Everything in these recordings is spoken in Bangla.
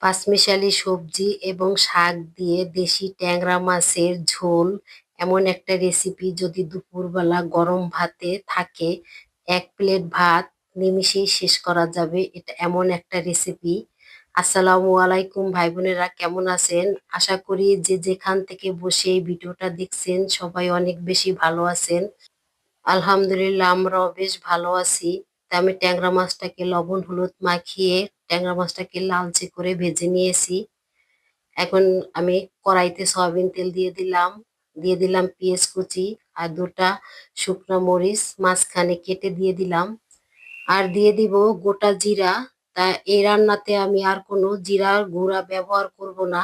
পাঁচমিশালি সবজি এবং শাক দিয়ে দেশি ট্যাংরা মাছের ঝোল এমন একটা রেসিপি যদি দুপুরবেলা গরম ভাতে থাকে, এক প্লেট ভাত নিমিষেই শেষ করা যাবে। এটা এমন একটা রেসিপি। আসসালামু আলাইকুম ভাই বোনেরা, কেমন আছেন? আশা করি যে যেখান থেকে বসে এই ভিডিওটা দেখছেন সবাই অনেক বেশি ভালো আছেন। আলহামদুলিল্লাহ, আমরাও বেশ ভালো আছি। তা আমি ট্যাংরা মাছটাকে লবণ হলুদ মাখিয়ে ট্যাংরা মাছটাকে লালচে করে ভেজে নিয়েছি। এখন আমি কড়াইতে সয়াবিন তেল দিয়ে দিলাম পেঁয়াজ কুচি আর দুটা শুকনো মরিচ মাঝখানে কেটে দিয়ে দিলাম, আর দিয়ে দিব গোটা জিরা। তা এই রান্নাতে আমি আর কোনো জিরার গুঁড়া ব্যবহার করব না।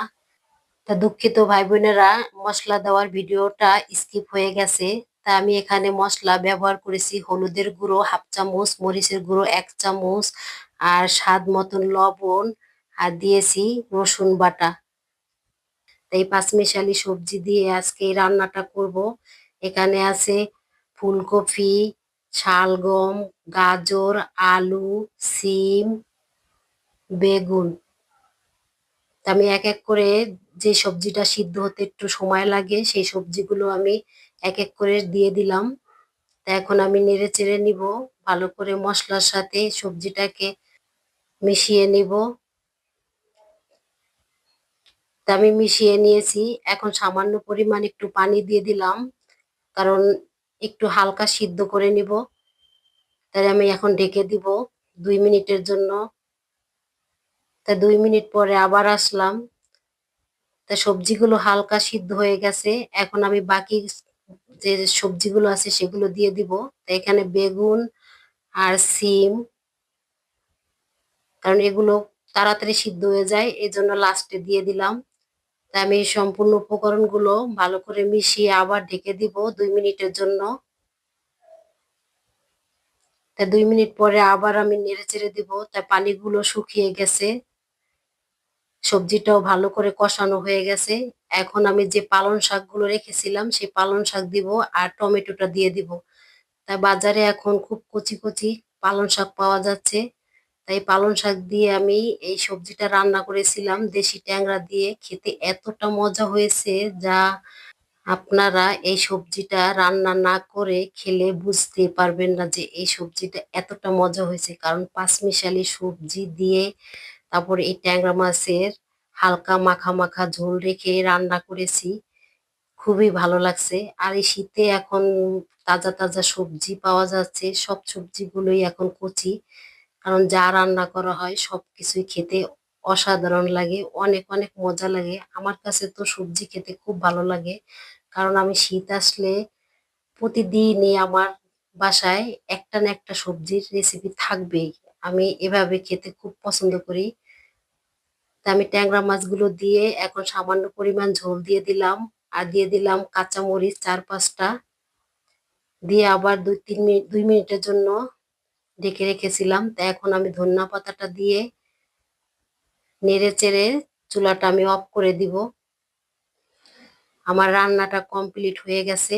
তা দুঃখিত ভাই বোনেরা, মশলা দেওয়ার ভিডিওটা স্কিপ হয়ে গেছে। তা আমি এখানে মশলা ব্যবহার করেছি হলুদের গুঁড়ো 1/2 চামচ, মরিচের গুঁড়ো 1 চামচ, আর স্বাদ মতন লবণ, আর দিয়েছি রসুন বাটা। তাই পাঁচমিশালি সবজি দিয়ে আজকে এই রান্নাটা করব। এখানে আছে ফুলকপি, শালগম, গাজর, আলু, সিম, বেগুন। তা আমি এক এক করে যে সবজিটা সিদ্ধ হতে একটু সময় লাগে সেই সবজিগুলো আমি এক এক করে দিয়ে দিলাম। তা এখন আমি নেড়ে চেড়ে নিব, ভালো করে মশলার সাথে সবজিটাকে মিশিয়ে নিব। তা আমি মিশিয়ে নিয়েছি। এখন সামান্য পরিমাণ একটু পানি দিয়ে দিলাম, কারণ একটু হালকা সিদ্ধ করে নিব। তাই আমি এখন ঢেকে দিব 2 মিনিটের জন্য। তা 2 মিনিট পরে আবার আসলাম। তা সবজিগুলো হালকা সিদ্ধ হয়ে গেছে। এখন আমি বাকি যে সবজিগুলো আছে সেগুলো দিয়ে দিব। তা এখানে বেগুন আর সিম, কারণ এগুলো তাড়াতাড়ি সিদ্ধ হয়ে যায় এই জন্য লাস্টে দিয়ে দিলাম। তা আমি এই সম্পূর্ণ উপকরণগুলো ভালো করে মিশিয়ে আবার ঢেকে দিব 2 মিনিটের জন্য। তা 2 মিনিট পরে আবার আমি নেড়ে চেড়ে দিব। তা পানিগুলো শুকিয়ে গেছে, সবজিটাও ভালো করে কষানো হয়ে গেছে। এখন আমি যে পালং শাকগুলো রেখেছিলাম সেই পালং শাক দিব, আর টমেটোটা দিয়ে দিব। তাই বাজারে এখন খুব কচি কচি পালং শাক পাওয়া যাচ্ছে। তাই পালং শাক দিয়ে আমি এই সবজিটা রান্না করেছিলাম দেশি ট্যাংরা দিয়ে। খেতে এতটা মজা হয়েছে যা আপনারা এই সবজিটা রান্না না করে খেলে বুঝতে পারবেন না যে এই সবজিটা এতটা মজা হয়েছে। কারণ পাঁচমিশালি সবজি দিয়ে তারপরে এই ট্যাংরা মাছের হালকা মাখা মাখা ঝোল রেখে রান্না করেছি, খুবই ভালো লাগছে। আর এই শীতে এখন তাজা তাজা সবজি পাওয়া যাচ্ছে, সব সবজিগুলোই এখন কচি। কারণ যা রান্না করা হয় সবকিছুই খেতে অসাধারণ লাগে, অনেক অনেক মজা লাগে। আমার কাছে তো সবজি খেতে খুব ভালো লাগে, কারণ আমি শীত আসলে প্রতিদিনই আমার বাসায় একটা না একটা সবজির রেসিপি থাকবেই। আমি এভাবে খেতে খুব পছন্দ করি। তা আমি ট্যাংরা মাছগুলো দিয়ে এখন সামান্য পরিমাণ ঝোল দিয়ে দিলাম, আর দিয়ে দিলাম কাঁচামরিচ 4-5টা, দিয়ে আবার 2-3 মিনিট 2 মিনিটের জন্য ঢেকে রেখেছিলাম। তা এখন আমি ধনিয়া পাতাটা দিয়ে নেড়ে চেড়ে চুলাটা আমি অফ করে দিব। আমার রান্নাটা কমপ্লিট হয়ে গেছে।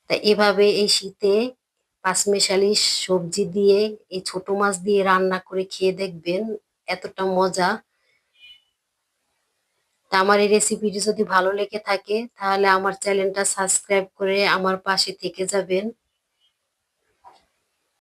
তা এভাবে এই শীতে পাঁচমিশালি সবজি দিয়ে এই ছোট মাছ দিয়ে রান্না করে খেয়ে দেখবেন, এতটা মজা। তা আমার এই রেসিপিটি যদি ভালো লেগে থাকে তাহলে আমার চ্যানেলটা সাবস্ক্রাইব করে আমার পাশে থেকে যাবেন।